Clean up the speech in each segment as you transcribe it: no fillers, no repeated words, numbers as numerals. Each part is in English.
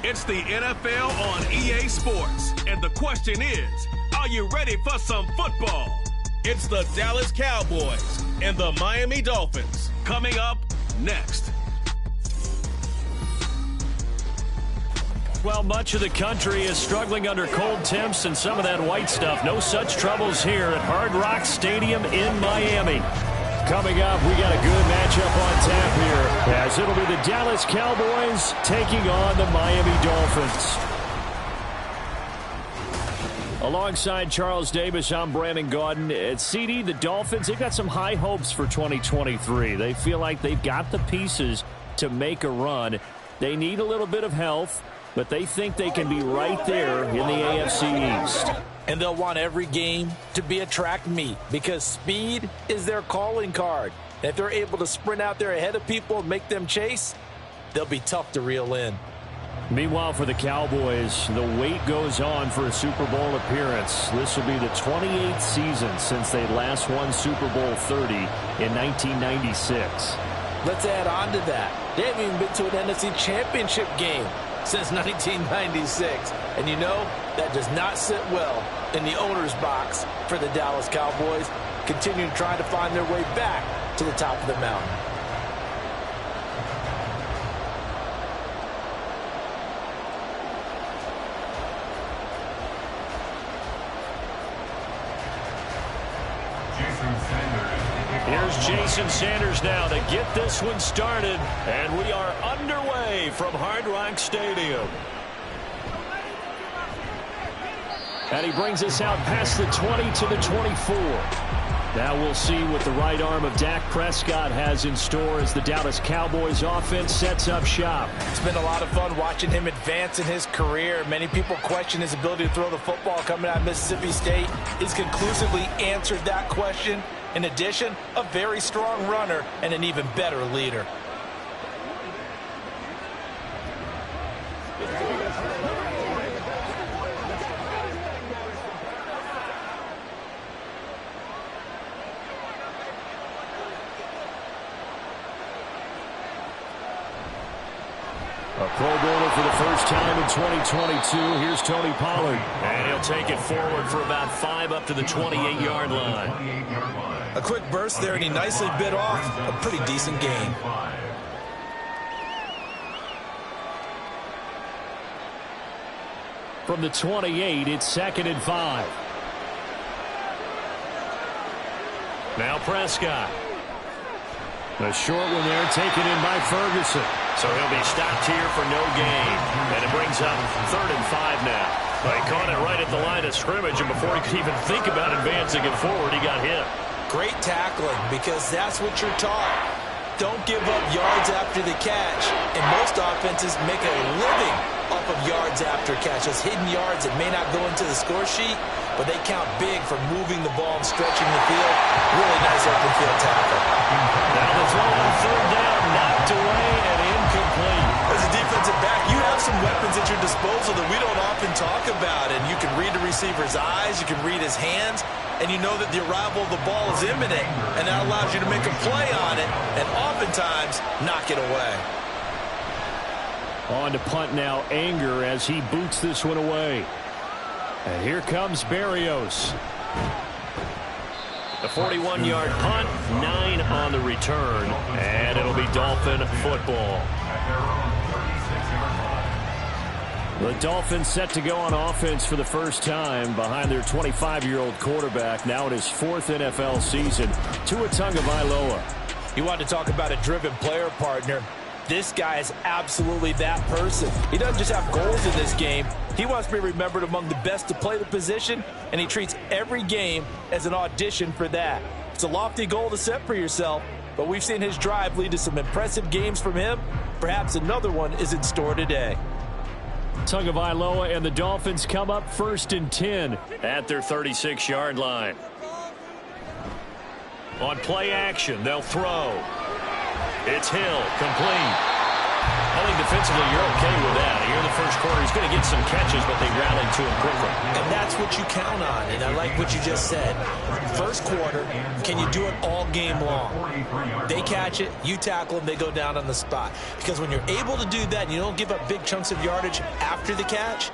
It's the NFL on EA Sports, and the question is, are you ready for some football? It's the Dallas Cowboys and the Miami Dolphins coming up next. Well, much of the country is struggling under cold temps and some of that white stuff. No such troubles here at Hard Rock Stadium in Miami. Coming up, we got a good matchup on tap here, as it'll be the Dallas Cowboys taking on the Miami Dolphins. Alongside Charles Davis, I'm Brandon Gaudin. At CD, the Dolphins, they've got some high hopes for 2023. They feel like they've got the pieces to make a run. They need a little bit of health, but they think they can be right there in the AFC East. And they'll want every game to be a track meet because speed is their calling card. And if they're able to sprint out there ahead of people and make them chase, they'll be tough to reel in. Meanwhile, for the Cowboys, the wait goes on for a Super Bowl appearance. This will be the 28th season since they last won Super Bowl 30 in 1996. Let's add on to that. They haven't even been to an NFC Championship game since 1996. And you know, that does not sit well in the owner's box for the Dallas Cowboys, continuing trying to find their way back to the top of the mountain. Here's Jason Sanders now to get this one started, and we are underway from Hard Rock Stadium. And he brings us out past the 20 to the 24. Now we'll see what the right arm of Dak Prescott has in store as the Dallas Cowboys offense sets up shop. It's been a lot of fun watching him advance in his career. Many people question his ability to throw the football coming out of Mississippi State. He's conclusively answered that question. In addition, a very strong runner and an even better leader. A Pro Bowler for the first time in 2022. Here's Tony Pollard. And he'll take it forward for about 5 up to the 28-yard line. A quick burst there, and he nicely bit off a pretty decent gain. From the 28, it's 2nd and 5. Now Prescott. A short one there, taken in by Ferguson. So he'll be stopped here for no gain. And it brings up 3rd and 5 now. He caught it right at the line of scrimmage, and before he could even think about advancing it forward, he got hit. Great tackling, because that's what you're taught. Don't give up yards after the catch. And most offenses make a living off of yards after catch. Those hidden yards that may not go into the score sheet, but they count big for moving the ball and stretching the field. Really nice open field tackle. Now the throw on 3rd down, knocked away and incomplete. As a defensive back, you have some weapons at your disposal that we don't often talk about. And you can read the receiver's eyes, you can read his hands, and you know that the arrival of the ball is imminent. And that allows you to make a play on it and oftentimes knock it away. On to punt now, Anger, as he boots this one away. And here comes Berrios. A 41-yard punt, 9 on the return, and it'll be Dolphin football. The Dolphins set to go on offense for the first time behind their 25-year-old quarterback, now in his 4th NFL season, Tua Tagovailoa. You want to talk about a driven player partner. This guy is absolutely that person. He doesn't just have goals in this game. He wants to be remembered among the best to play the position, and he treats every game as an audition for that. It's a lofty goal to set for yourself, but we've seen his drive lead to some impressive games from him. Perhaps another one is in store today. Tagovailoa and the Dolphins come up 1st and 10 at their 36-yard line. On play action, they'll throw. It's Hill, complete. I think defensively you're okay with that. Here in the first quarter, he's going to get some catches, but they rallied to him quickly. And that's what you count on, and I like what you just said. First quarter, can you do it all game long? They catch it, you tackle them, they go down on the spot. Because when you're able to do that and you don't give up big chunks of yardage after the catch,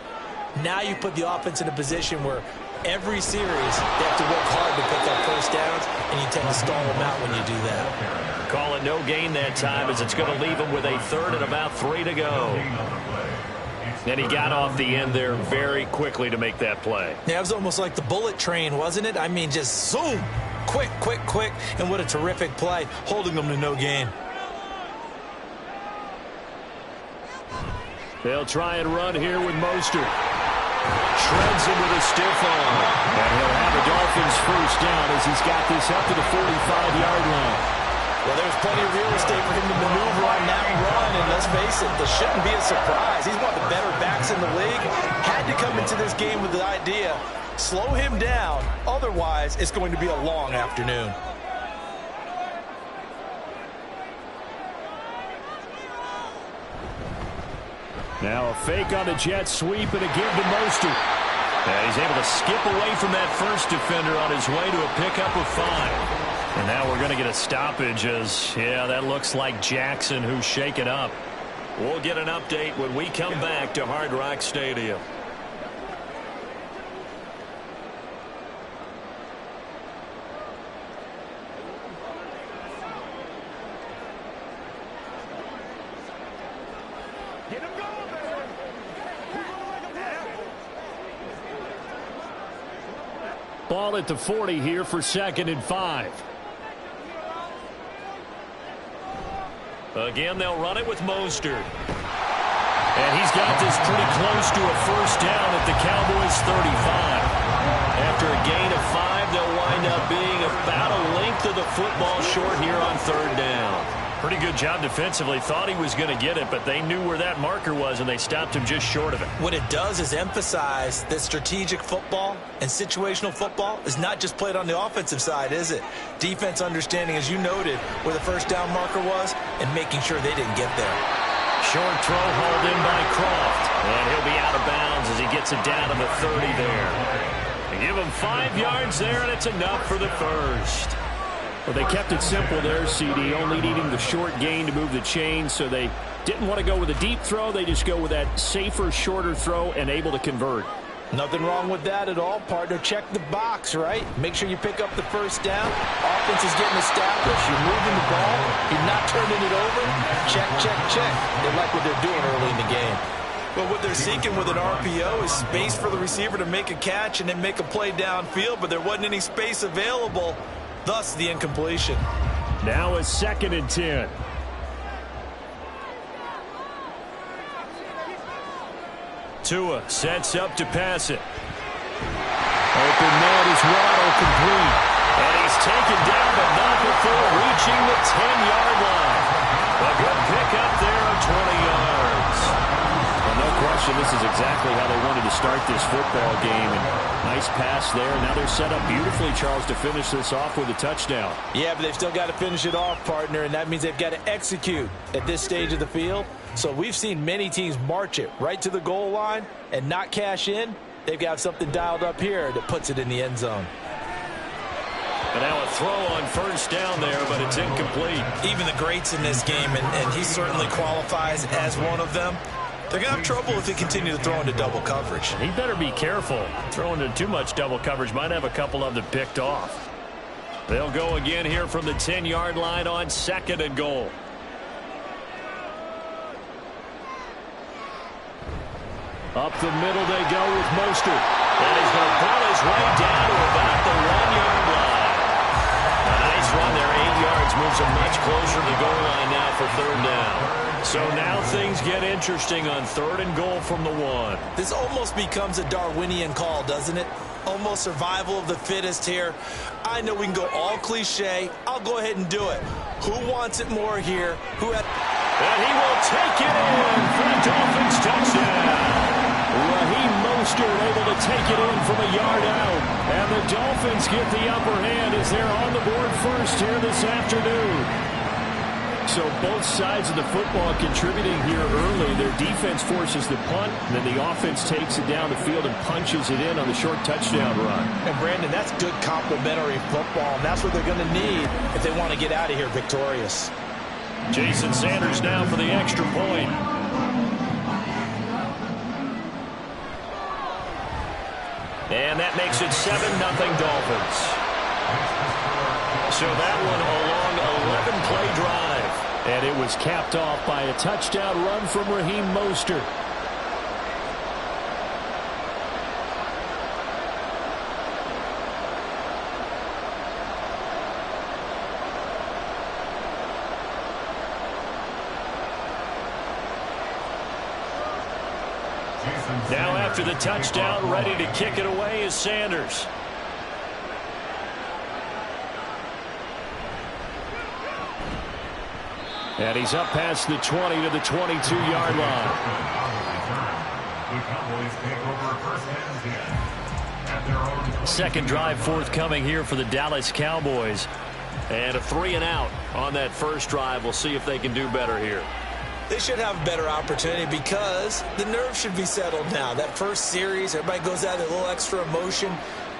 now you put the offense in a position where every series they have to work hard to pick up first downs, and you tend to stall them out when you do that. Call it no gain that time as it's going to leave him with a third and about 3 to go. And he got off the end there very quickly to make that play. Yeah, it was almost like the bullet train, wasn't it? I mean, just zoom, quick, quick, quick, and what a terrific play, holding them to no gain. They'll try and run here with Mostert. Shreds him with a stiff arm. And he'll have a Dolphins first down as he's got this up to the 45-yard line. Well, there's plenty of real estate for him to maneuver on that run, and let's face it, this shouldn't be a surprise. He's one of the better backs in the league. Had to come into this game with the idea, slow him down, otherwise it's going to be a long afternoon. Now a fake on the jet sweep and a give to Mostert. And he's able to skip away from that first defender on his way to a pickup of 5. And now we're going to get a stoppage as, yeah, that looks like Jackson who's shaken up. We'll get an update when we come back to Hard Rock Stadium. Ball at the 40 here for 2nd and 5. Again, they'll run it with Mostert. And he's got this pretty close to a first down at the Cowboys' 35. After a gain of 5, they'll wind up being about a length of the football short here on 3rd down. Pretty good job defensively. Thought he was going to get it, but they knew where that marker was, and they stopped him just short of it. What it does is emphasize that strategic football and situational football is not just played on the offensive side, is it? Defense understanding, as you noted, where the first down marker was and making sure they didn't get there. Short throw hauled in by Croft, and he'll be out of bounds as he gets it down to the 30 there. They give him 5 yards there, and it's enough for the first. Well, they kept it simple there, CD, only needing the short gain to move the chain, so they didn't want to go with a deep throw. They just go with that safer, shorter throw and able to convert. Nothing wrong with that at all, partner. Check the box, right? Make sure you pick up the first down. Offense is getting established. You're moving the ball. You're not turning it over. Check, check, check. They like what they're doing early in the game. But what they're seeking with an RPO is space for the receiver to make a catch and then make a play downfield, but there wasn't any space available. Thus, the incompletion. Now a 2nd and 10. Tua sets up to pass it. Open man is Waddle complete. And he's taken down, but not before reaching the 10-yard line. A good pickup there of 20 yards. Well, no question, this is exactly how they wanted to start this football game. And nice pass there. Now they're set up beautifully, Charles, to finish this off with a touchdown. Yeah, but they've still got to finish it off, partner, and that means they've got to execute at this stage of the field. So we've seen many teams march it right to the goal line and not cash in. They've got something dialed up here that puts it in the end zone. And now a throw on first down there, but it's incomplete. Even the greats in this game, and he certainly qualifies as one of them, they're going to have trouble if they continue to throw into double coverage. He better be careful. Throwing into too much double coverage might have a couple of them picked off. They'll go again here from the 10-yard line on 2nd and goal. Up the middle they go with Mostert. And he's going to pull his way down to about the 1-yard line. A nice run there, 8 yards, moves him much closer to the goal line now for 3rd down. So now things get interesting on 3rd and goal from the 1. This almost becomes a Darwinian call, doesn't it? Almost survival of the fittest here. I know we can go all cliche. I'll go ahead and do it. Who wants it more here? And he will take it in for a Dolphins touchdown. Raheem Mostert able to take it in from a yard out. And the Dolphins get the upper hand as they're on the board first here this afternoon. So both sides of the football contributing here early. Their defense forces the punt, and then the offense takes it down the field and punches it in on the short touchdown run. And, Brandon, that's good complementary football, and that's what they're going to need if they want to get out of here victorious. Jason Sanders now for the extra point. And that makes it 7-0 Dolphins. So that one a long 11-play drive. And it was capped off by a touchdown run from Raheem Mostert. Now after the touchdown, ready to kick it away is Sanders. And he's up past the 20 to the 22-yard line. Second drive forthcoming here for the Dallas Cowboys. And a 3-and-out on that first drive. We'll see if they can do better here. They should have a better opportunity because the nerves should be settled now. That first series, everybody goes out with a little extra emotion.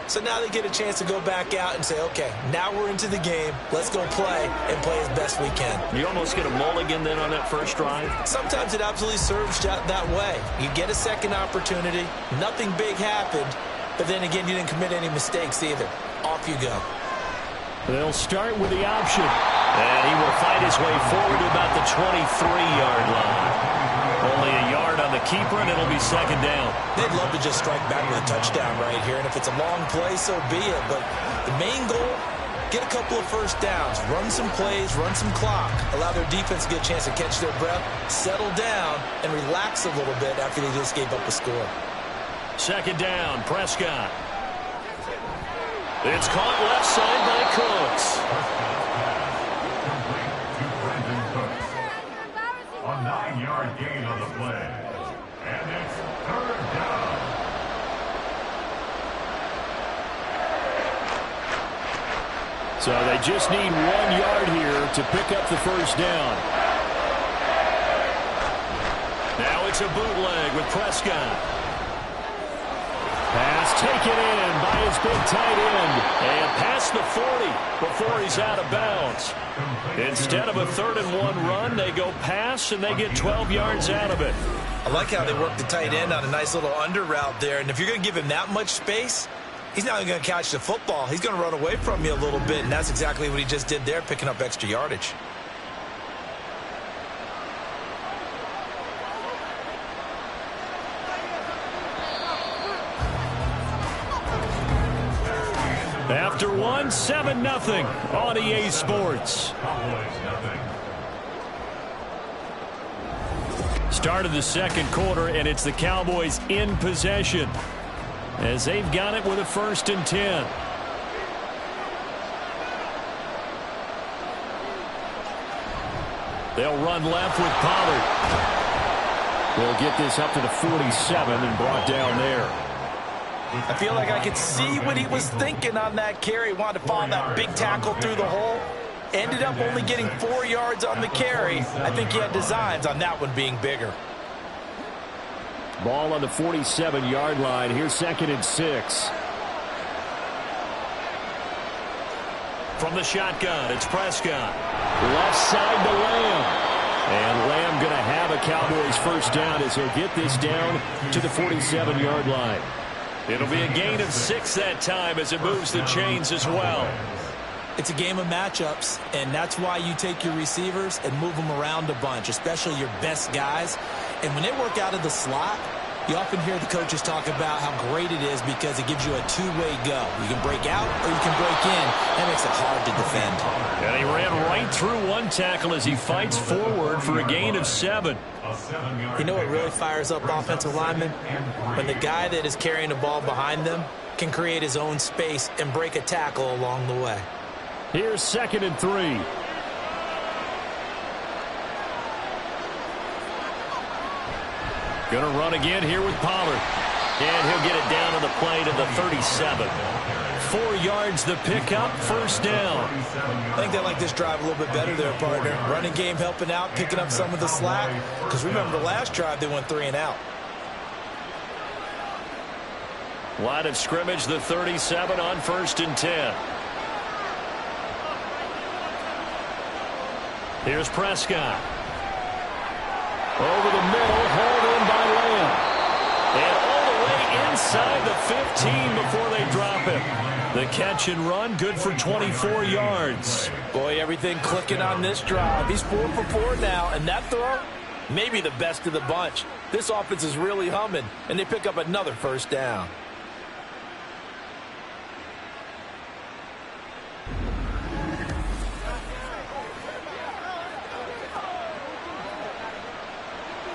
So now they get a chance to go back out and say, okay, now we're into the game. Let's go play and play as best we can. You almost get a mulligan then on that first drive? Sometimes it absolutely serves that way. You get a second opportunity. Nothing big happened. But then again, you didn't commit any mistakes either. Off you go. They'll start with the option. And he will fight his way forward to about the 23-yard line. Only a yard on the keeper, and it'll be second down. They'd love to just strike back with a touchdown right here. And if it's a long play, so be it. But the main goal, get a couple of first downs. Run some plays, run some clock. Allow their defense to get a chance to catch their breath, settle down, and relax a little bit after they just gave up a score. Second down, Prescott. It's caught left side by Cooks. A 9-yard gain on the play. And it's third down. So they just need 1 yard here to pick up the first down. Now it's a bootleg with Prescott. Pass taken in by his big tight end. And past the 40 before he's out of bounds. Instead of a 3rd-and-1 run, they go pass, and they get 12 yards out of it. I like how they work the tight end on a nice little under route there. And if you're going to give him that much space, he's not going to catch the football. He's going to run away from you a little bit, and that's exactly what he just did there, picking up extra yardage. After one, 7-0 on EA Sports. Start of the second quarter, and it's the Cowboys in possession as they've got it with a 1st and 10. They'll run left with Pollard. They'll get this up to the 47 and brought down there. I feel like I could see what he was thinking on that carry. Wanted to follow that big tackle through the hole. Ended up only getting 4 yards on the carry. I think he had designs on that one being bigger. Ball on the 47-yard line. Here's 2nd and 6. From the shotgun, it's Prescott. Left side to Lamb. And Lamb going to have a Cowboys first down as he'll get this down to the 47-yard line. It'll be a gain of 6 that time as it moves the chains as well. It's a game of matchups, and that's why you take your receivers and move them around a bunch, especially your best guys. And when they work out of the slot, you often hear the coaches talk about how great it is because it gives you a two-way go. You can break out or you can break in. That makes it hard to defend. And he ran right through one tackle as he fights forward for a gain of 7. You know what really fires up offensive linemen? When the guy that is carrying the ball behind them can create his own space and break a tackle along the way. Here's 2nd and 3. Going to run again here with Pollard. And he'll get it down to the play to the 37. 4 yards the pickup, first down. I think they like this drive a little bit better there, partner. Running game helping out, picking up some of the slack. Because remember, the last drive they went 3 and out. Line of scrimmage, the 37 on 1st and 10. Here's Prescott. Over the middle, hauled in by Lamb. And all the way inside the 15 before they drop him. The catch and run, good for 24 yards. Boy, everything clicking on this drive. He's 4 for 4 now, and that throw, maybe the best of the bunch. This offense is really humming, and they pick up another first down.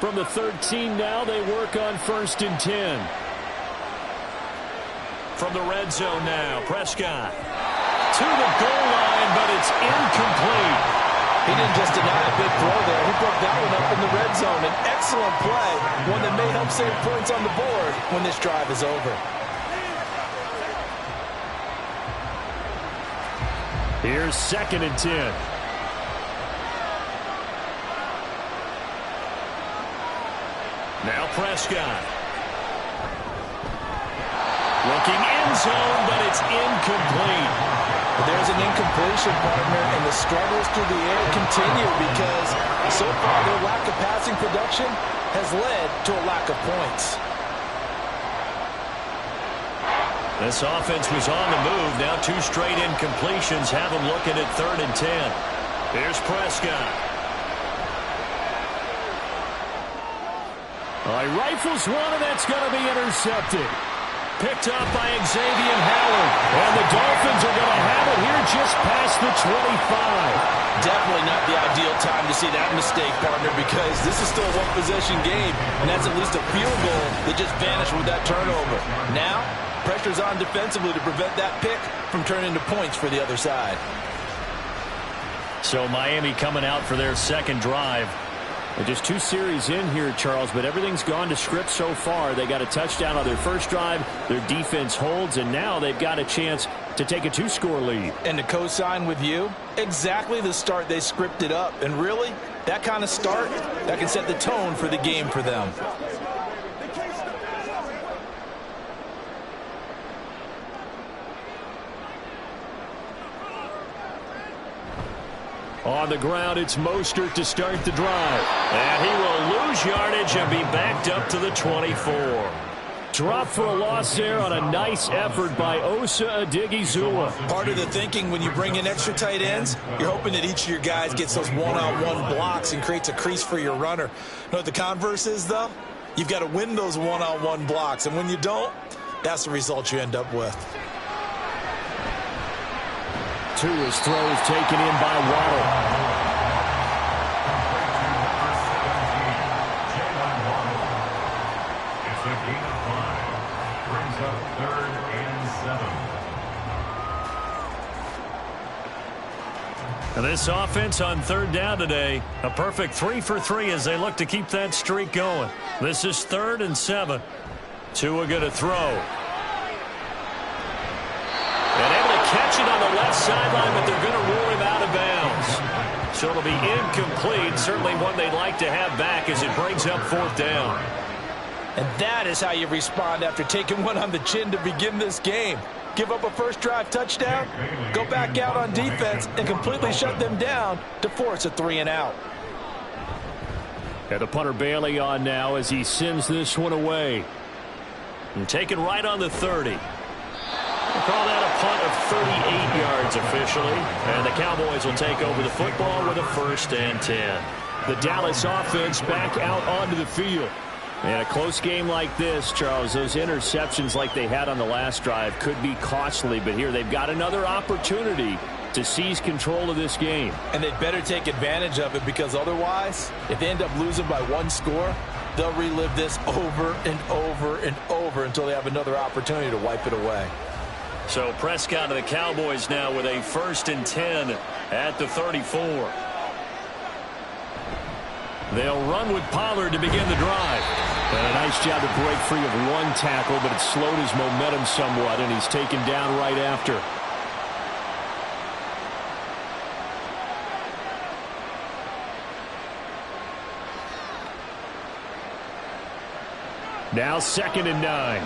From the 13 now, they work on 1st and 10. From the red zone now, Prescott to the goal line, but it's incomplete. He didn't just deny a big throw there. He broke that one up in the red zone. An excellent play, one that may help save points on the board when this drive is over. Here's 2nd and 10. Now Prescott. Looking end zone, but it's incomplete. There's an incompletion, partner, and the struggles through the air continue because so far their lack of passing production has led to a lack of points. This offense was on the move. Now 2 straight incompletions have them looking at 3rd and 10. Here's Prescott. He rifles one, and that's going to be intercepted. Picked up by Xavier Howard. And the Dolphins are going to have it here just past the 25. Definitely not the ideal time to see that mistake, partner, because this is still a one-possession game, and that's at least a field goal that just vanished with that turnover. Now, pressure's on defensively to prevent that pick from turning into points for the other side. So Miami coming out for their 2nd drive. They're just 2 series in here, Charles, but everything's gone to script so far. They got a touchdown on their first drive. Their defense holds, and now they've got a chance to take a 2-score lead. And to co-sign with you, exactly the start they scripted up. And really, that kind of start, that can set the tone for the game for them. On the ground, it's Mostert to start the drive. And he will lose yardage and be backed up to the 24. Drop for a loss there on a nice effort by Osa Odighizuwa. Part of the thinking when you bring in extra tight ends, you're hoping that each of your guys gets those one-on-one blocks and creates a crease for your runner. You know what the converse is, though? You've got to win those one-on-one blocks. And when you don't, that's the result you end up with. Tua's throws taken in by Waddle. It's a gain of 5. Brings up 3rd and 7. And this offense on 3rd down today, a perfect 3 for 3 as they look to keep that streak going. This is 3rd and 7. Tua going to throw. Catch it on the left sideline, but they're going to rule him out of bounds. So it'll be incomplete. Certainly one they'd like to have back as it brings up 4th down. And that is how you respond after taking one on the chin to begin this game. Give up a first drive touchdown, go back out on defense, and completely shut them down to force a 3 and out. And the punter Bailey on now as he sends this one away. And taken right on the 30. We'll call that a punt of 38 yards officially. And the Cowboys will take over the football with a 1st and 10. The Dallas offense back out onto the field. And a close game like this, Charles, those interceptions like they had on the last drive could be costly. But here they've got another opportunity to seize control of this game. And they'd better take advantage of it because otherwise, if they end up losing by 1 score, they'll relive this over and over and over until they have another opportunity to wipe it away. So Prescott of the Cowboys now with a 1st and 10 at the 34. They'll run with Pollard to begin the drive. And a nice job to break free of one tackle, but it slowed his momentum somewhat, and he's taken down right after. Now 2nd and 9.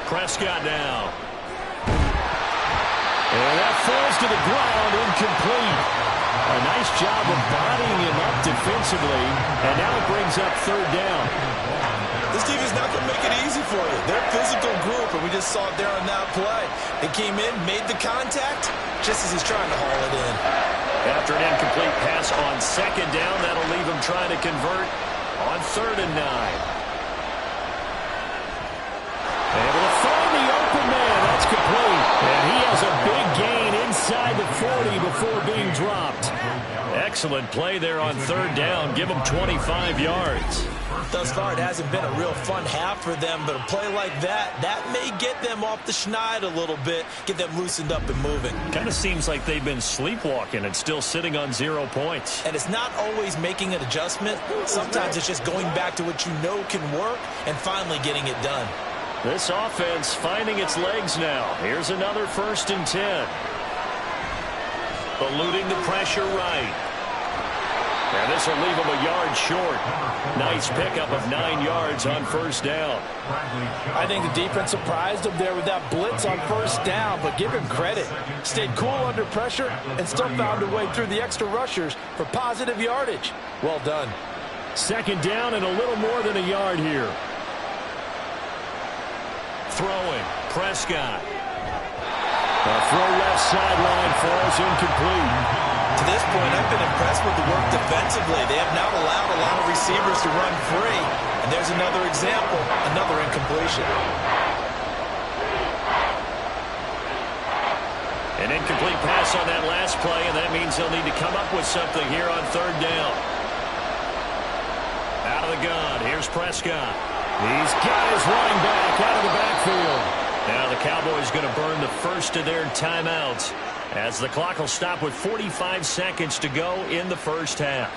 Prescott now. And that falls to the ground, incomplete. A nice job of bodying him up defensively, and now it brings up 3rd down. This team is not going to make it easy for you. They're a physical group, and we just saw it there on that play. They came in, made the contact, just as he's trying to haul it in. After an incomplete pass on 2nd down, that'll leave him trying to convert on 3rd and 9. Able to find the open man. That's complete. And he has a big gain inside the 40 before being dropped. Excellent play there on 3rd down. Give him 25 yards. Thus far, it hasn't been a real fun half for them, but a play like that may get them off the schneid a little bit, get them loosened up and moving. Kind of seems like they've been sleepwalking and still sitting on 0 points. And it's not always making an adjustment. Sometimes it's just going back to what you know can work and finally getting it done. This offense finding its legs now. Here's another 1st and 10. Eluding the pressure right. And this will leave him a yard short. Nice pickup of 9 yards on 1st down. I think the defense surprised him there with that blitz on 1st down, but give him credit. Stayed cool under pressure and still found a way through the extra rushers for positive yardage. Well done. 2nd down and a little more than a yard here. Throwing, Prescott. The throw left sideline falls incomplete. To this point, I've been impressed with the work defensively. They have now allowed a lot of receivers to run free. And there's another example, another incompletion. An incomplete pass on that last play, and that means they'll need to come up with something here on 3rd down. Out of the gun, here's Prescott. He's got his running back out of the backfield. Now the Cowboys going to burn the first of their timeouts as the clock will stop with 45 seconds to go in the 1st half.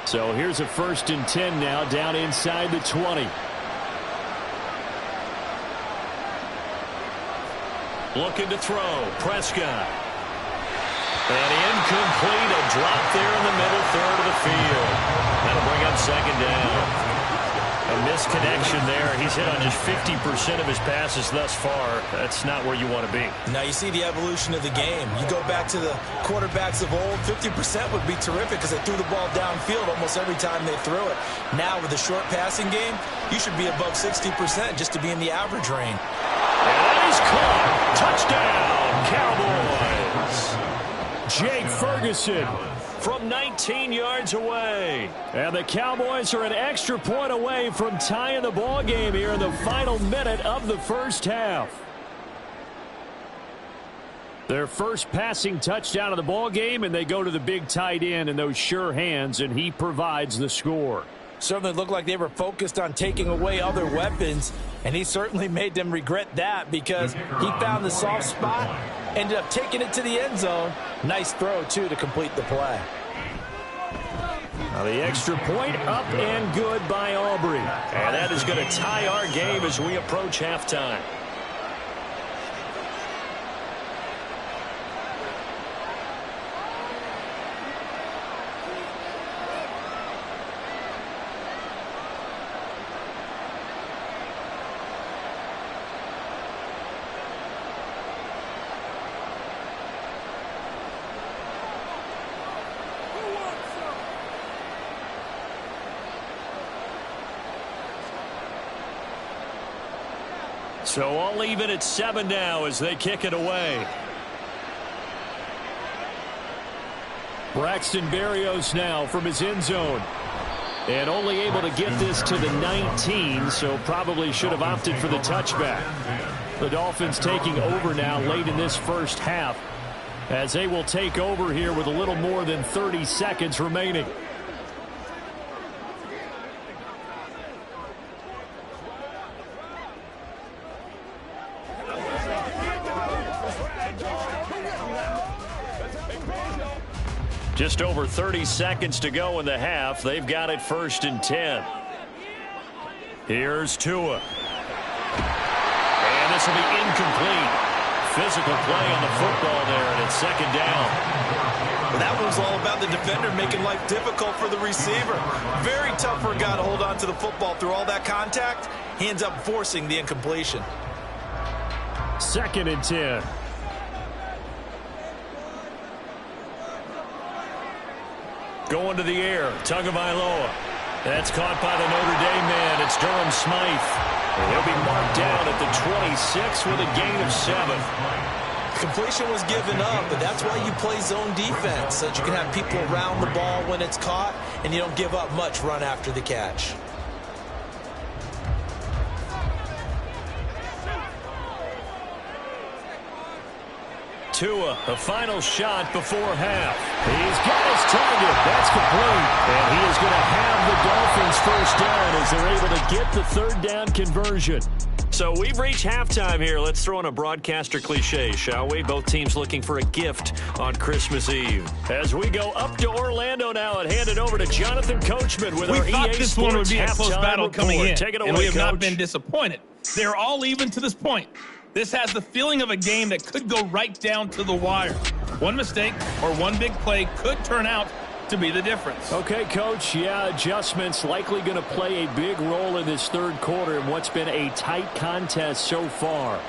So here's a 1st and 10 now down inside the 20. Looking to throw. Prescott. And incomplete. A drop there in the middle 3rd of the field. That'll bring up 2nd down. A misconnection there. He's hit on just 50% of his passes thus far. That's not where you want to be. Now you see the evolution of the game. You go back to the quarterbacks of old, 50% would be terrific because they threw the ball downfield almost every time they threw it. Now with the short passing game, you should be above 60% just to be in the average range. And that is caught. Touchdown, Cowboys. Jake Ferguson from 19 yards away. And the Cowboys are an extra point away from tying the ball game here in the final minute of the 1st half. Their first passing touchdown of the ball game, and they go to the big tight end in those sure hands, and he provides the score. Certainly looked like they were focused on taking away other weapons, and he certainly made them regret that because he found the soft spot, ended up taking it to the end zone. Nice throw, too, to complete the play. Now the extra point up and good by Aubrey. And that is going to tie our game as we approach halftime. So all even at 7 now as they kick it away. Braxton Berrios now from his end zone. And only able to get this to the 19, so probably should have opted for the touchback. The Dolphins taking over now late in this 1st half as they will take over here with a little more than 30 seconds remaining. Just over 30 seconds to go in the half. They've got it 1st and 10. Here's Tua. And this will be incomplete. Physical play on the football there, and it's 2nd down. Well, that was all about the defender making life difficult for the receiver. Very tough for a guy to hold on to the football through all that contact. He ends up forcing the incompletion. 2nd and 10. Going to the air, Tagovailoa. That's caught by the Notre Dame man. It's Durham Smythe. And he'll be marked down at the 26 with a gain of 7. Completion was given up, but that's why you play zone defense, so that you can have people around the ball when it's caught, and you don't give up much run after the catch. Tua, a final shot before half. He's got his target. That's complete. And he is going to have the Dolphins' first down as they're able to get the 3rd down conversion. So we've reached halftime here. Let's throw in a broadcaster cliche, shall we? Both teams looking for a gift on Christmas Eve. As we go up to Orlando now and hand it over to Jonathan Coachman with our EA Sports halftime report. We thought this one would be a close battle coming in, Take it away, and we have Coach. not been disappointed. They're all even to this point. This has the feeling of a game that could go right down to the wire. One mistake or one big play could turn out to be the difference. Okay, Coach. Yeah, adjustments likely going to play a big role in this 3rd quarter in what's been a tight contest so far.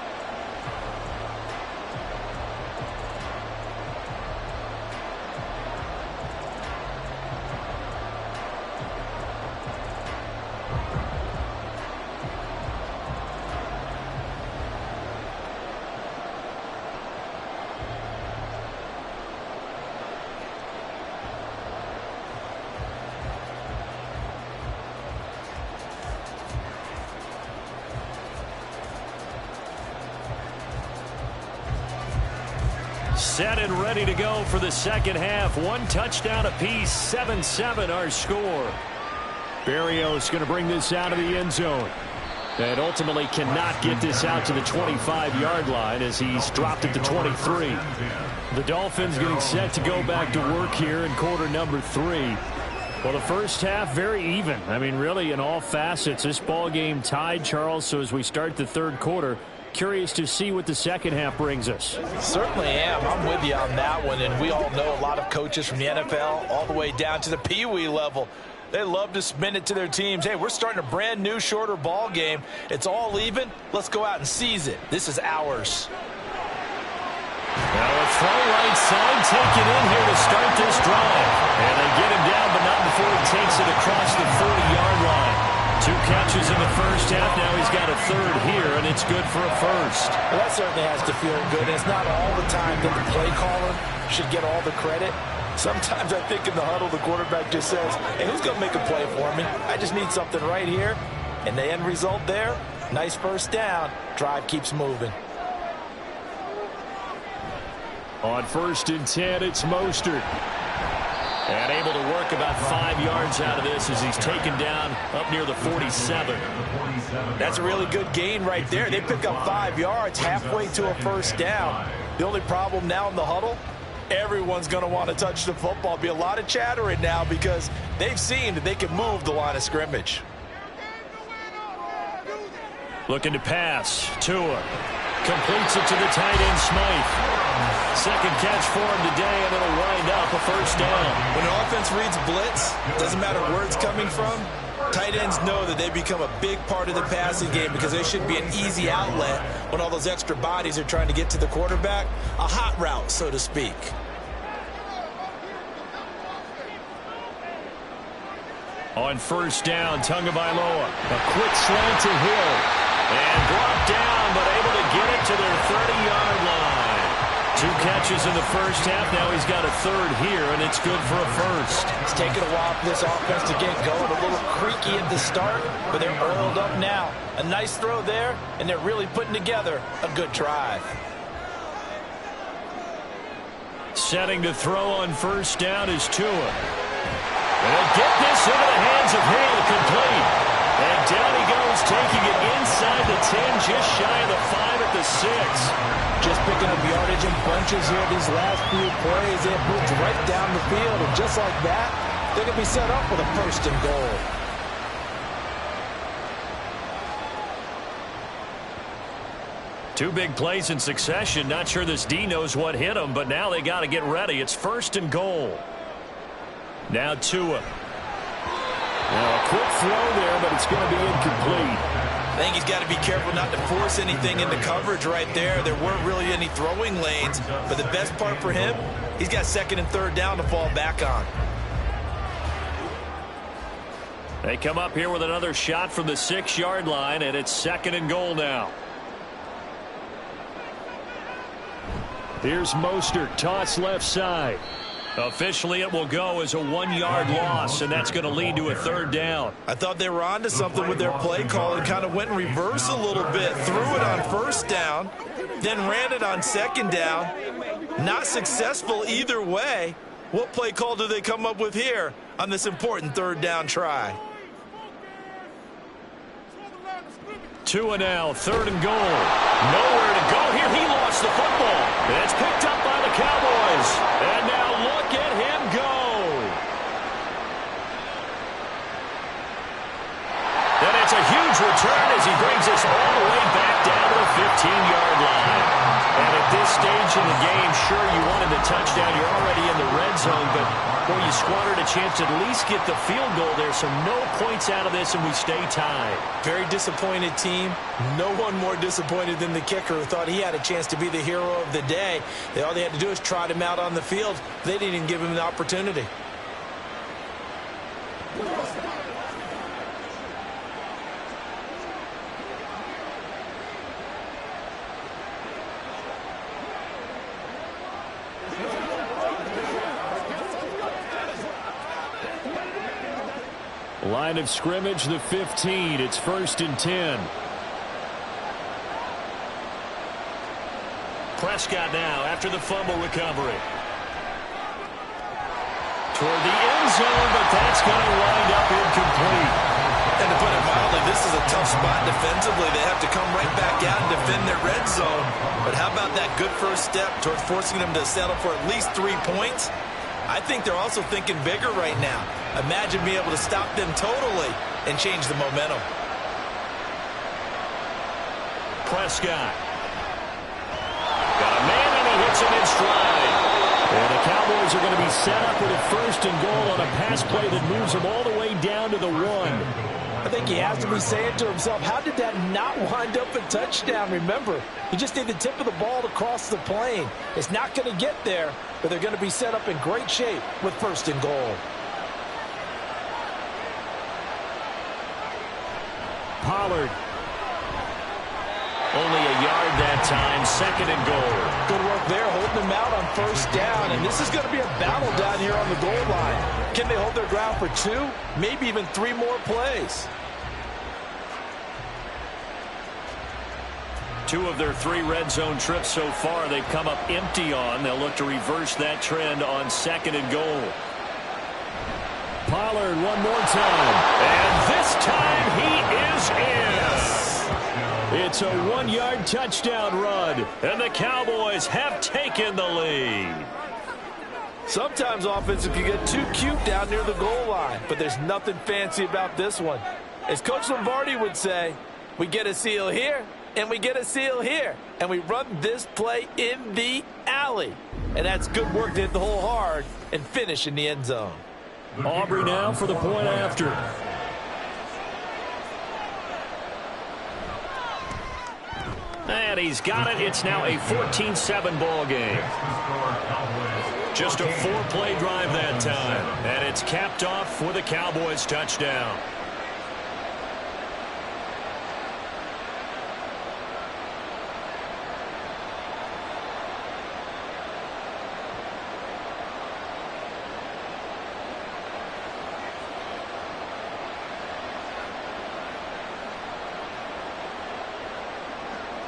Set and ready to go for the 2nd half. 1 touchdown apiece, 7-7 our score. Berrios going to bring this out of the end zone. And ultimately cannot get this out to the 25-yard line as he's dropped at the 23. The Dolphins getting set to go back to work here in quarter number 3. Well, the first half, very even. I mean, really, in all facets, this ball game tied, Charles. So as we start the 3rd quarter, curious to see what the 2nd half brings us. Certainly am. I'm with you on that one. And we all know a lot of coaches from the NFL all the way down to the Pee Wee level. They love to spin it to their teams. Hey, we're starting a brand new, shorter ball game. It's all even. Let's go out and seize it. This is ours. Now a throw right side taken in here to start this drive. And they get him down, but not before he takes it across the 40-yard line. 2 catches in the first half. Now he's got a 3rd here, and it's good for a 1st. Well, that certainly has to feel good. It's not all the time that the play caller should get all the credit. Sometimes I think in the huddle, the quarterback just says, hey, who's going to make a play for me? I just need something right here. And the end result there, nice 1st down. Drive keeps moving. On 1st and 10, it's Mostert. And able to work about 5 yards out of this as he's taken down up near the 47. That's a really good gain right there. They pick up 5 yards halfway to a 1st down. The only problem now in the huddle, everyone's going to want to touch the football. Be a lot of chattering now because they've seen that they can move the line of scrimmage. Looking to pass. Tua completes it to the tight end, Smythe. 2nd catch for him today, and it'll wind up a 1st down. When an offense reads blitz, doesn't matter where it's coming from, tight ends know that they become a big part of the passing game because they should be an easy outlet when all those extra bodies are trying to get to the quarterback. A hot route, so to speak. On 1st down, Tagovailoa. A quick slant to Hill. And brought down, but able to get it to their 30-yard line. 2 catches in the first half. Now he's got a 3rd here, and it's good for a 1st. It's taken a while for this offense to get going. A little creaky at the start, but they're oiled up now. A nice throw there, and they're really putting together a good drive. Setting to throw on 1st down is Tua. And he'll get this into the hands of Hill, complete. And down he goes Broncos taking it inside the 10, just shy of the 5 at the 6. Just picking up yardage in bunches here these last few plays. They have moved right down the field, and just like that, they're going to be set up with a 1st and goal. Two big plays in succession. Not sure this D knows what hit him, but now they got to get ready. It's 1st and goal. Now Tua. Now a quick throw there, but it's going to be incomplete. I think he's got to be careful not to force anything into coverage right there. There weren't really any throwing lanes, but the best part for him, he's got 2nd and 3rd down to fall back on. They come up here with another shot from the 6-yard line, and it's 2nd and goal now. Here's Mostert, toss left side. Officially, it will go as a 1-yard loss, and that's going to lead to a 3rd down. I thought they were onto something with their play call and kind of went in reverse a little bit. Threw it on 1st down, then ran it on 2nd down. Not successful either way. What play call do they come up with here on this important 3rd down try? Tua now, 3rd and goal. Nowhere to go here. He lost the football. It's picked up by the Cowboys. And now look at him go. And it's a huge return as he brings us all the way back down to the 15-yard line. And at this stage in the game, sure, you wanted the touchdown. You're already in the red zone, but boy, you squandered a chance to at least get the field goal there, so no points out of this, and we stay tied. Very disappointed team. No one more disappointed than the kicker, who thought he had a chance to be the hero of the day. All they had to do is trot him out on the field. They didn't even give him the opportunity. Line of scrimmage, the 15. It's 1st and 10. Prescott now after the fumble recovery. Toward the end zone, but that's going to wind up incomplete. And to put it mildly, this is a tough spot defensively. They have to come right back out and defend their red zone. But how about that good first step towards forcing them to settle for at least 3 points? I think they're also thinking bigger right now. Imagine being able to stop them totally and change the momentum. Prescott. Got a man, and he hits him in stride. And the Cowboys are going to be set up with a 1st and goal on a pass play that moves them all the way down to the 1. I think he has to be saying to himself, how did that not wind up a touchdown? Remember, you just need the tip of the ball to cross the plane. It's not going to get there, but they're going to be set up in great shape with 1st and goal. Pollard. Only a yard that time, 2nd and goal. Good work there, holding them out on 1st down, and this is going to be a battle down here on the goal line. Can they hold their ground for 2, maybe even 3 more plays? 2 of their 3 red zone trips so far they've come up empty on. They'll look to reverse that trend on 2nd and goal. Pollard one more time. And this time he is in. Yes. It's a 1-yard touchdown run. And the Cowboys have taken the lead. Sometimes offensive can get too cute down near the goal line, but there's nothing fancy about this one. As Coach Lombardi would say, we get a seal here, and we get a seal here, and we run this play in the alley. And that's good work to hit the hole hard and finish in the end zone. Aubrey now for the point after. And he's got it. It's now a 14-7 ball game. Just a 4-play drive that time. And it's capped off with a Cowboys touchdown.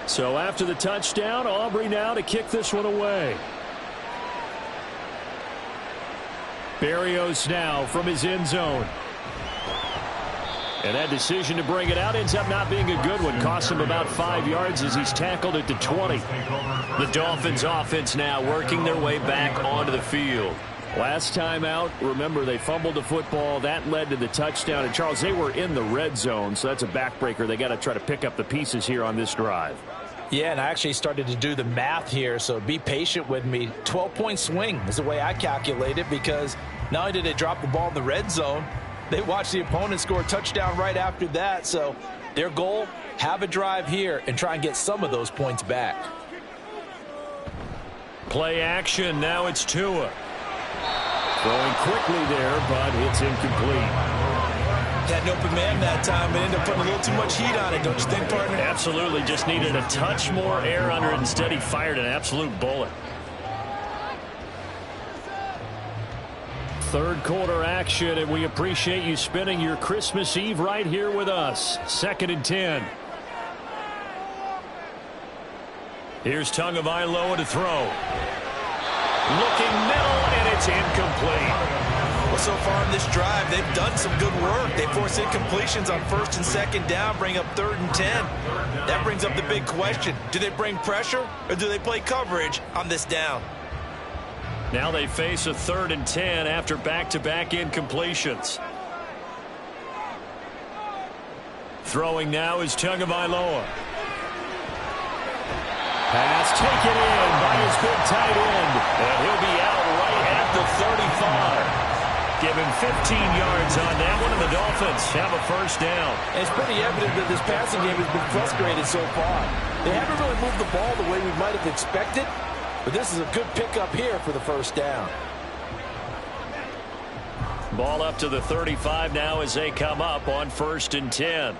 So after the touchdown, Aubrey now to kick this one away. Berrios now from his end zone. And that decision to bring it out ends up not being a good one. Costs him about 5 yards as he's tackled at the 20. The Dolphins offense now working their way back onto the field. Last time out, remember, they fumbled the football. That led to the touchdown. And, Charles, they were in the red zone, so that's a backbreaker. They got to try to pick up the pieces here on this drive. Yeah, and I actually started to do the math here, so be patient with me. 12-point swing is the way I calculate it, because not only did they drop the ball in the red zone, they watched the opponent score a touchdown right after that. So their goal, have a drive here and try and get some of those points back. Play action. Now it's Tua. Throwing quickly there, but it's incomplete. Had an open man that time, but ended up putting a little too much heat on it, don't you think, partner? Absolutely. Just needed a touch more air under it. Instead, he fired an absolute bullet. Third quarter action, and we appreciate you spending your Christmas Eve right here with us. 2nd and 10. Here's Tagovailoa to throw. Looking middle, and it's incomplete. Well, so far in this drive, they've done some good work. They force incompletions on 1st and 2nd down, bring up 3rd and 10. That brings up the big question. Do they bring pressure, or do they play coverage on this down? Now they face a 3rd and 10 after back-to-back incompletions. Throwing now is Tagovailoa. Pass taken in by his big tight end. And he'll be out right at the 35. Give him 15 yards on that one, and the Dolphins have a first down. And it's pretty evident that this passing game has been frustrated so far. They haven't really moved the ball the way we might have expected, but this is a good pickup here for the first down. Ball up to the 35 now as they come up on 1st and 10.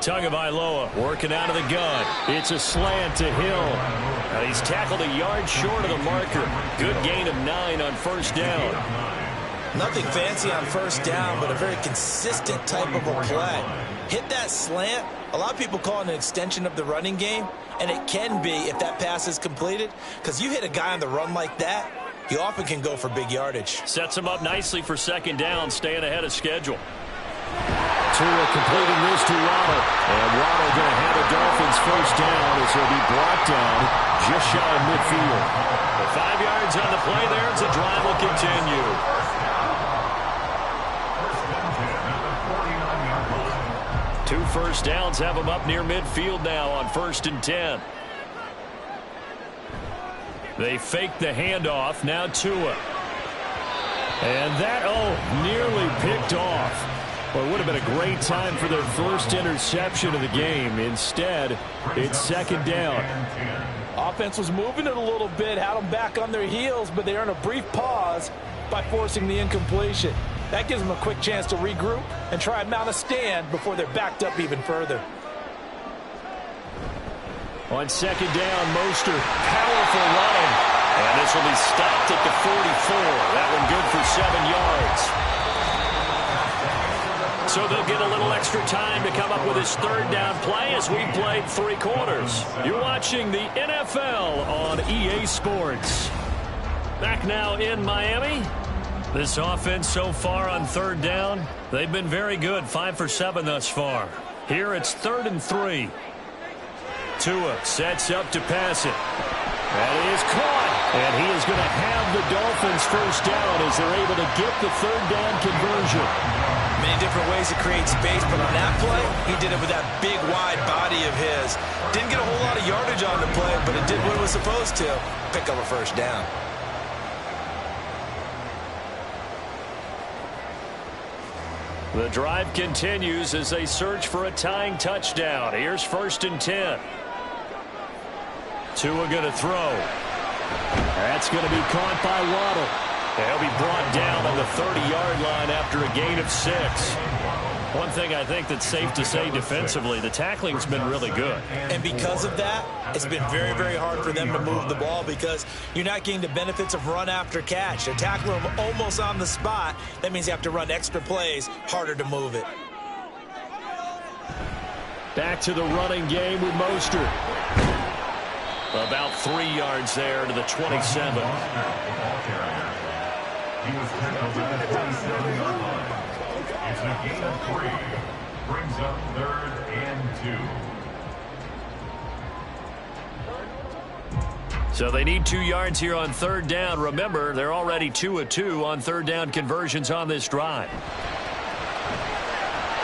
Tagovailoa working out of the gun. It's a slant to Hill. He's tackled a yard short of the marker. Good gain of 9 on 1st down. Nothing fancy on 1st down, but a very consistent type of a play. Hit that slant. A lot of people call it an extension of the running game, and it can be if that pass is completed, because you hit a guy on the run like that, he often can go for big yardage. Sets him up nicely for 2nd down, staying ahead of schedule. Tua completing this to Waddle. And Waddle going to have a Dolphins first down as he'll be brought down just shy of midfield. The 5 yards on the play there as the drive will continue. Two first downs have him up near midfield now on 1st and 10. They fake the handoff. Now Tua. And that, nearly picked off. Well, it would have been a great time for their first interception of the game. Instead, it's 2nd down. Offense was moving it a little bit, had them back on their heels, but they earn a brief pause by forcing the incompletion. That gives them a quick chance to regroup and try and mount a stand before they're backed up even further. On 2nd down, Mostert, powerful running. And this will be stopped at the 44. That one good for 7 yards. So they'll get a little extra time to come up with his 3rd down play as we played 3 quarters. You're watching the NFL on EA Sports. Back now in Miami. This offense so far on 3rd down, they've been very good. 5 for 7 thus far. Here it's 3rd and 3. Tua sets up to pass it. That is caught. And he is going to have the Dolphins first down as they're able to get the 3rd down conversion. Many different ways to create space, but on that play, he did it with that big, wide body of his. Didn't get a whole lot of yardage on the play, but it did what it was supposed to. Pick up a first down. The drive continues as they search for a tying touchdown. Here's 1st and 10. Tua going to throw. That's going to be caught by Waddle. He'll be brought down on the 30-yard line after a gain of 6. One thing I think that's safe to say defensively, the tackling's been really good. And because of that, it's been very, very hard for them to move the ball because you're not getting the benefits of run after catch. They're tackling them almost on the spot. That means you have to run extra plays, harder to move it. Back to the running game with Mostert. About 3 yards there to the 27. He was tackled at the 27-yard line. It's a gain of 3. Brings up 3rd and 2. So they need 2 yards here on 3rd down. Remember, they're already 2 of 2 on 3rd down conversions on this drive.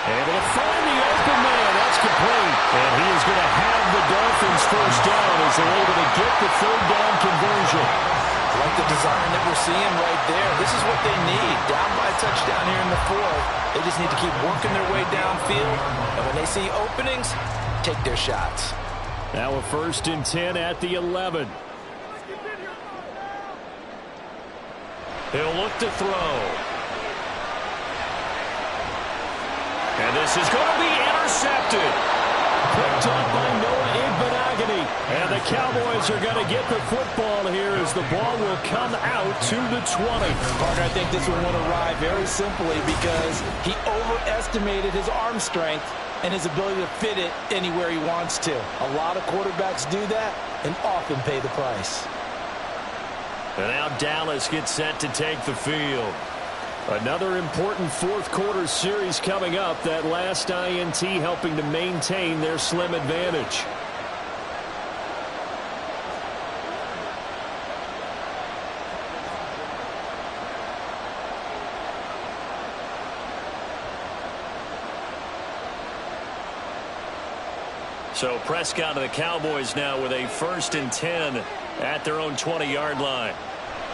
Able to find the open man. That's complete. And he is going to have the Dolphins first down as they're able to get the 3rd down conversion. Like the design that we're seeing right there. This is what they need. Down by a touchdown here in the 4th. They just need to keep working their way downfield. And when they see openings, take their shots. Now a 1st and 10 at the 11. He'll look to throw. And this is going to be intercepted. Picked up by Noah Igbenogany. And the Cowboys are going to get the football here as the ball will come out to the 20. Partner, I think this one won't arrive very simply because he overestimated his arm strength and his ability to fit it anywhere he wants to. A lot of quarterbacks do that and often pay the price. And now Dallas gets set to take the field. Another important 4th quarter series coming up. That last INT helping to maintain their slim advantage. So Prescott and the Cowboys now with a 1st and 10 at their own 20-yard line.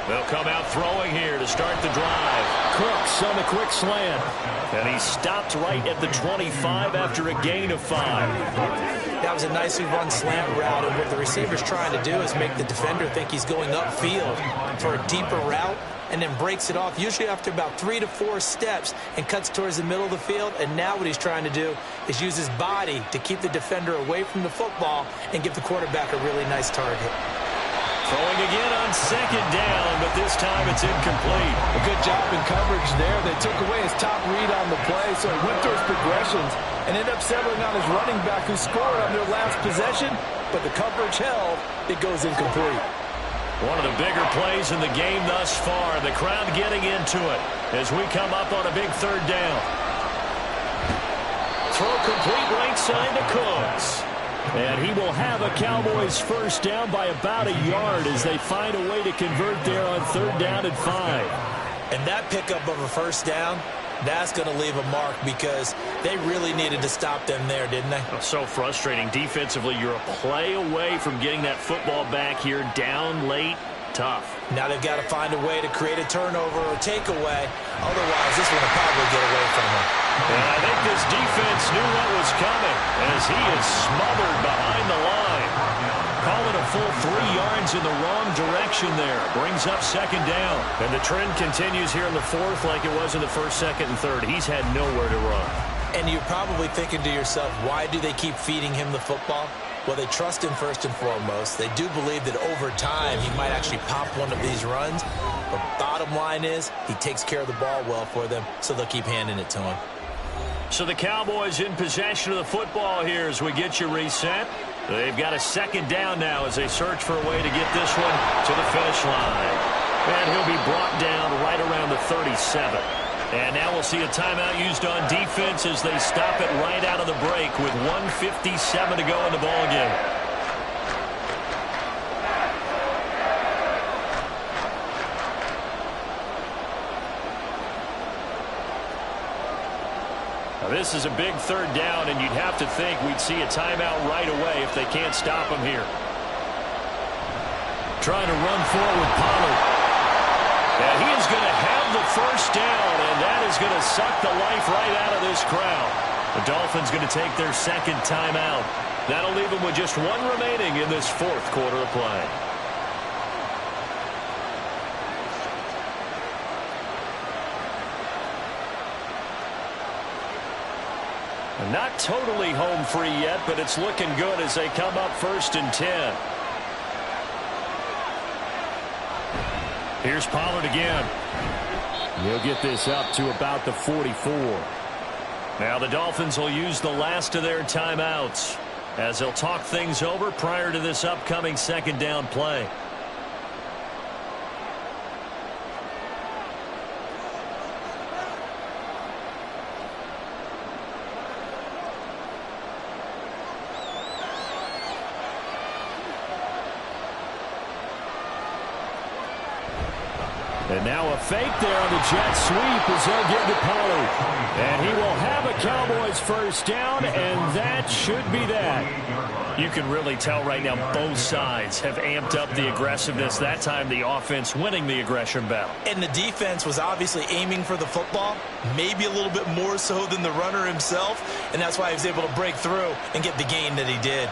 They'll come out throwing here to start the drive. Cooks on the quick slant. And he stopped right at the 25 after a gain of 5. That was a nicely run slant route, and what the receiver's trying to do is make the defender think he's going upfield for a deeper route, and then breaks it off, usually after about 3 to 4 steps, and cuts towards the middle of the field. And now what he's trying to do is use his body to keep the defender away from the football and give the quarterback a really nice target. Throwing again on 2nd down, but this time it's incomplete. A good job in coverage there. They took away his top read on the play, so he went through his progressions and ended up settling on his running back who scored on their last possession, but the coverage held. It goes incomplete. One of the bigger plays in the game thus far. The crowd getting into it as we come up on a big 3rd down. Throw complete right side to Cooks. And he will have a Cowboys first down by about a yard as they find a way to convert there on 3rd down and 5. And that pickup of a first down, that's going to leave a mark because they really needed to stop them there, didn't they? So frustrating. Defensively, you're a play away from getting that football back here down late. Tough. Now they've got to find a way to create a turnover or takeaway. Otherwise, this one will probably get away from them. And I think this defense knew what was coming as he is smothered behind the line. Call it a full 3 yards in the wrong direction there. Brings up 2nd down. And the trend continues here in the 4th like it was in the 1st, 2nd, and 3rd. He's had nowhere to run. And you're probably thinking to yourself, why do they keep feeding him the football? Well, they trust him first and foremost. They do believe that over time he might actually pop one of these runs. But bottom line is he takes care of the ball well for them, so they'll keep handing it to him. So the Cowboys in possession of the football here as we get you reset. They've got a 2nd down now as they search for a way to get this one to the finish line. And he'll be brought down right around the 37. And now we'll see a timeout used on defense as they stop it right out of the break with 1:57 to go in the ballgame. Now this is a big 3rd down, and you'd have to think we'd see a timeout right away if they can't stop him here. Trying to run forward, Pollard. And he is going to have the first down, and that is going to suck the life right out of this crowd. The Dolphins going to take their 2nd timeout. That'll leave them with just 1 remaining in this 4th quarter of play. Not totally home free yet, but it's looking good as they come up 1st and 10. Here's Pollard again. He'll get this up to about the 44. Now the Dolphins will use the last of their timeouts as they'll talk things over prior to this upcoming 2nd down play. And now a fake there on the jet sweep as they'll give to Pollard. And he will have a Cowboys first down, and that should be that. You can really tell right now both sides have amped up the aggressiveness. That time the offense winning the aggression battle. And the defense was obviously aiming for the football, maybe a little bit more so than the runner himself, and that's why he was able to break through and get the gain that he did.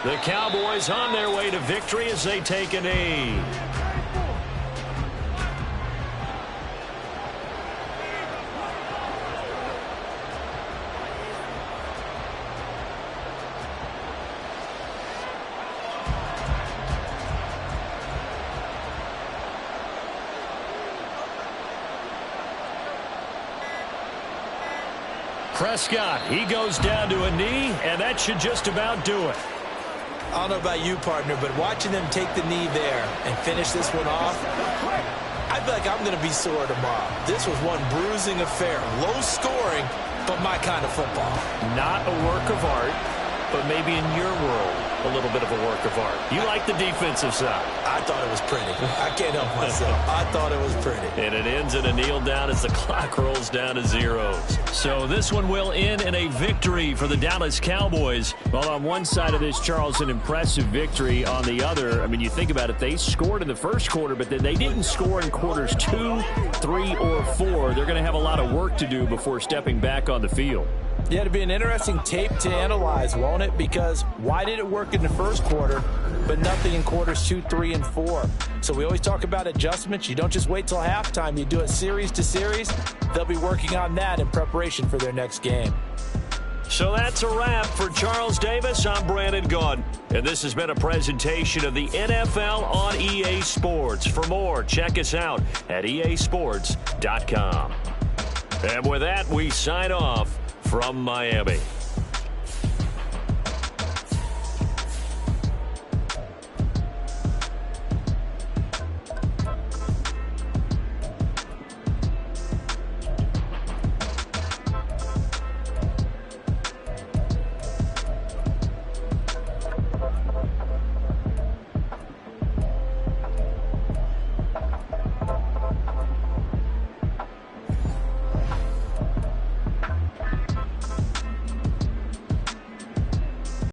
The Cowboys on their way to victory as they take a knee. Prescott, he goes down to a knee, and that should just about do it. I don't know about you, partner, but watching them take the knee there and finish this one off, I feel like I'm going to be sore tomorrow. This was one bruising affair. Low scoring, but my kind of football. Not a work of art, but maybe in your world, a little bit of a work of art. You like the defensive side. I thought it was pretty. I can't help myself. I thought it was pretty. And it ends in a kneel down as the clock rolls down to zeros. So this one will end in a victory for the Dallas Cowboys. Well, on one side of this, Charles, an impressive victory. On the other, I mean, you think about it, they scored in the first quarter, but then they didn't score in quarters 2, 3, or 4. They're going to have a lot of work to do before stepping back on the field. Yeah, it'll be an interesting tape to analyze, won't it? Because why did it work in the first quarter, but nothing in quarters 2, 3, and 4? So we always talk about adjustments. You don't just wait till halftime. You do it series to series. They'll be working on that in preparation for their next game. So that's a wrap for Charles Davis. I'm Brandon Gaudin, and this has been a presentation of the NFL on EA Sports. For more, check us out at easports.com. And with that, we sign off from Miami.